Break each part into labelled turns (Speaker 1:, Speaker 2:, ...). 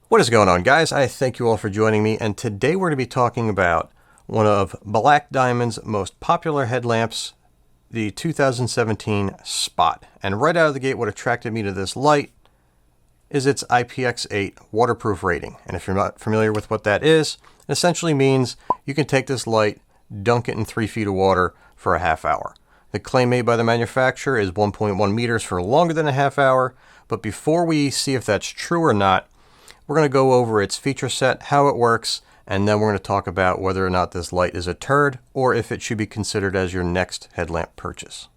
Speaker 1: What is going on, guys? I thank you all for joining me, and today we're going to be talking about one of Black Diamond's most popular headlamps, the 2017 Spot. And right out of the gate, what attracted me to this light is its IPX8 waterproof rating. And if you're not familiar with what that is, it essentially means you can take this light, dunk it in 3 feet of water for a half hour. The claim made by the manufacturer is 1.1 meters for longer than a half hour, but before we see if that's true or not, we're going to go over its feature set, how it works, and then we're going to talk about whether or not this light is a turd or if it should be considered as your next headlamp purchase.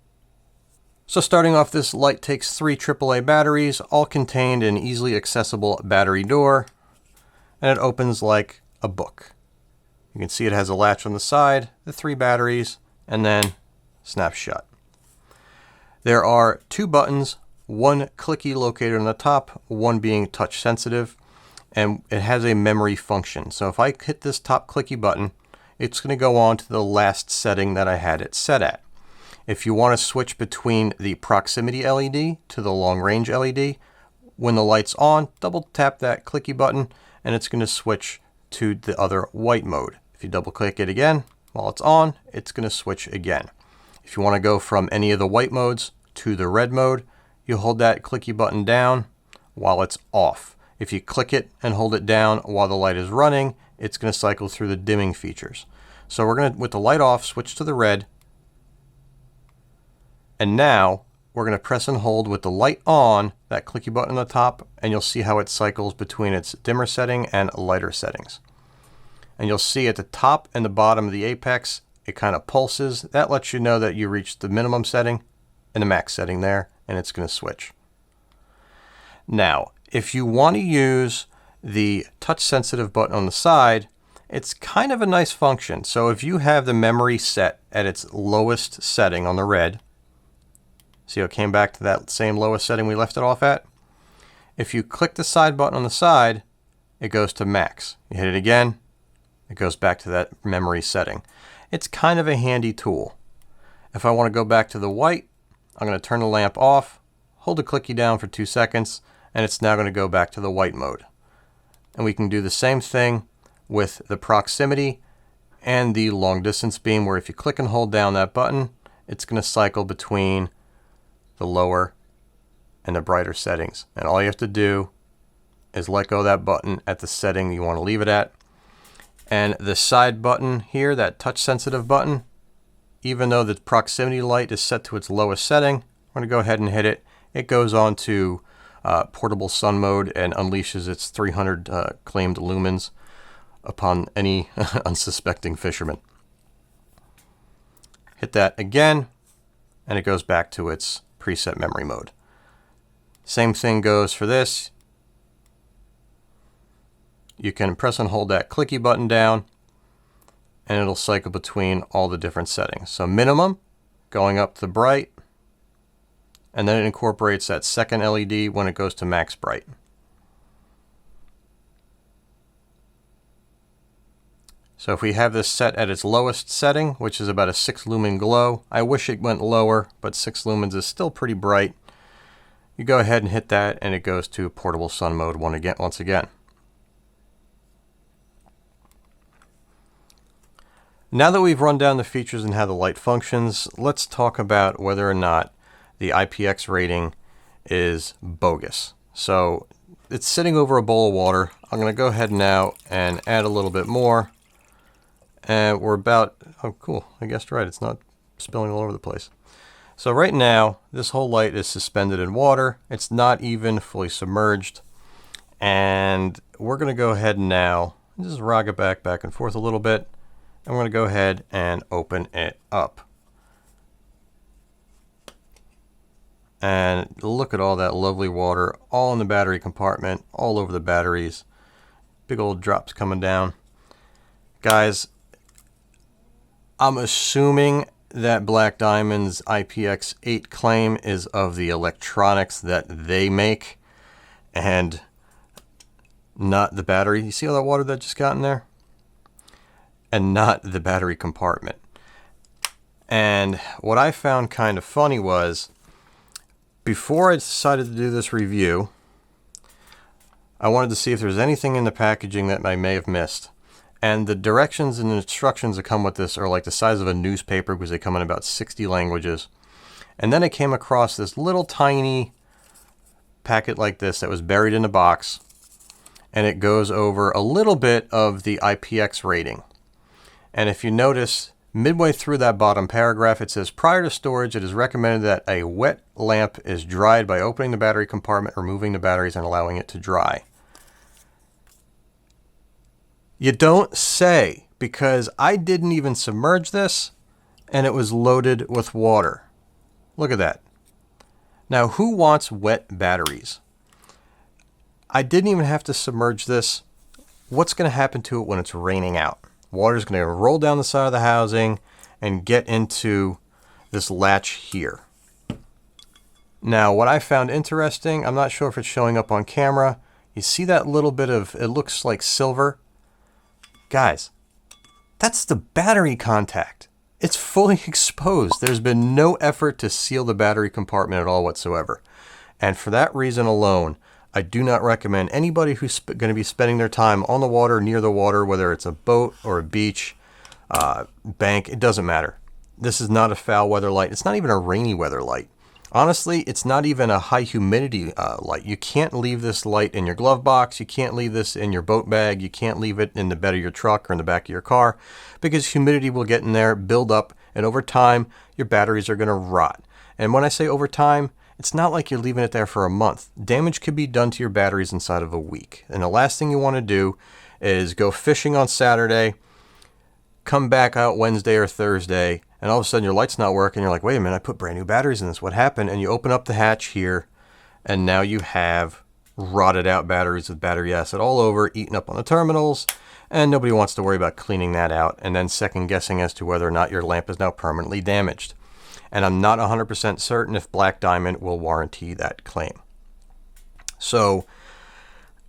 Speaker 1: So starting off, this light takes 3 AAA batteries, all contained in an easily accessible battery door, and it opens like a book. You can see it has a latch on the side, the 3 batteries, and then snaps shut. There are 2 buttons, one clicky located on the top, one being touch sensitive. And it has a memory function. So if I hit this top clicky button, it's going to go on to the last setting that I had it set at. If you want to switch between the proximity LED to the long range LED, when the light's on, double tap that clicky button and it's going to switch to the other white mode. If you double click it again while it's on, it's going to switch again. If you want to go from any of the white modes to the red mode, you hold that clicky button down while it's off. If you click it and hold it down while the light is running, it's going to cycle through the dimming features. So we're going to, with the light off, switch to the red. And now we're going to press and hold with the light on, that clicky button on the top, and you'll see how it cycles between its dimmer setting and lighter settings. And you'll see at the top and the bottom of the apex, it kind of pulses. That lets you know that you reached the minimum setting and the max setting there, and it's going to switch. Now, if you want to use the touch sensitive button on the side, it's kind of a nice function. So if you have the memory set at its lowest setting on the red, see how it came back to that same lowest setting we left it off at? If you click the side button on the side, it goes to max. You hit it again, it goes back to that memory setting. It's kind of a handy tool. If I want to go back to the white, I'm going to turn the lamp off, hold the clicky down for 2 seconds, and it's now going to go back to the white mode. And we can do the same thing with the proximity and the long distance beam, where if you click and hold down that button, it's going to cycle between the lower and the brighter settings. And all you have to do is let go of that button at the setting you want to leave it at. And the side button here, that touch sensitive button, even though the proximity light is set to its lowest setting, I'm going to go ahead and hit it. It goes on to portable sun mode and unleashes its 300 claimed lumens upon any unsuspecting fisherman. Hit that again, and it goes back to its preset memory mode. Same thing goes for this. You can press and hold that clicky button down, and it'll cycle between all the different settings. So minimum, going up to bright, and then it incorporates that second LED when it goes to max bright. So if we have this set at its lowest setting, which is about a 6 lumen glow, I wish it went lower, but 6 lumens is still pretty bright. You go ahead and hit that, and it goes to portable sun mode once again. Now that we've run down the features and how the light functions, let's talk about whether or not the IPX rating is bogus. So it's sitting over a bowl of water. I'm going to go ahead now and add a little bit more. And we're about, oh cool, I guessed right, it's not spilling all over the place. So right now, this whole light is suspended in water. It's not even fully submerged. And we're going to go ahead now and just rock it back and forth a little bit. And we're going to go ahead and open it up. And look at all that lovely water, all in the battery compartment, all over the batteries. Big old drops coming down. Guys, I'm assuming that Black Diamond's IPX8 claim is of the electronics that they make and not the battery. You see all that water that just got in there? And not the battery compartment. And what I found kind of funny was, before I decided to do this review, I wanted to see if there's anything in the packaging that I may have missed. And the directions and the instructions that come with this are like the size of a newspaper because they come in about 60 languages. And then I came across this little tiny packet like this that was buried in a box. And it goes over a little bit of the Ipx rating. And if you notice, midway through that bottom paragraph, it says, prior to storage, it is recommended that a wet lamp is dried by opening the battery compartment, removing the batteries, and allowing it to dry. You don't say, because I didn't even submerge this, and it was loaded with water. Look at that. Now, who wants wet batteries? I didn't even have to submerge this. What's going to happen to it when it's raining out? Water's going to roll down the side of the housing and get into this latch here. Now, what I found interesting, I'm not sure if it's showing up on camera. You see that little bit of, it looks like silver. Guys, that's the battery contact. It's fully exposed. There's been no effort to seal the battery compartment at all whatsoever. And for that reason alone, I do not recommend anybody who's going to be spending their time on the water, near the water, whether it's a boat or a beach, bank, it doesn't matter. This is not a foul weather light. It's not even a rainy weather light. Honestly, it's not even a high humidity light. You can't leave this light in your glove box. You can't leave this in your boat bag. You can't leave it in the bed of your truck or in the back of your car because humidity will get in there, build up, and over time, your batteries are going to rot. And when I say over time, it's not like you're leaving it there for a month. Damage could be done to your batteries inside of a week. And the last thing you want to do is go fishing on Saturday, come back out Wednesday or Thursday, and all of a sudden your light's not working. You're like, wait a minute, I put brand new batteries in this. What happened? And you open up the hatch here, and now you have rotted out batteries with battery acid all over, eaten up on the terminals, and nobody wants to worry about cleaning that out and then second guessing as to whether or not your lamp is now permanently damaged. And I'm not 100% certain if Black Diamond will warranty that claim. So,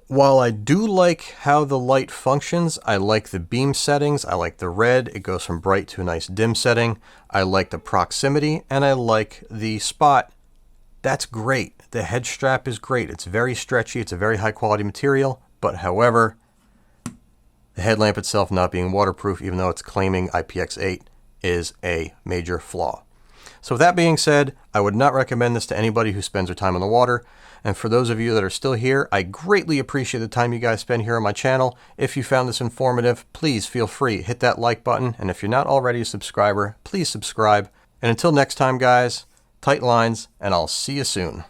Speaker 1: while I do like how the light functions, I like the beam settings, I like the red, it goes from bright to a nice dim setting, I like the proximity, and I like the spot. That's great. The head strap is great. It's very stretchy, it's a very high quality material, but however, the headlamp itself not being waterproof, even though it's claiming IPX8, is a major flaw. So with that being said, I would not recommend this to anybody who spends their time on the water. And for those of you that are still here, I greatly appreciate the time you guys spend here on my channel. If you found this informative, please feel free, hit that like button. And if you're not already a subscriber, please subscribe. And until next time, guys, tight lines, and I'll see you soon.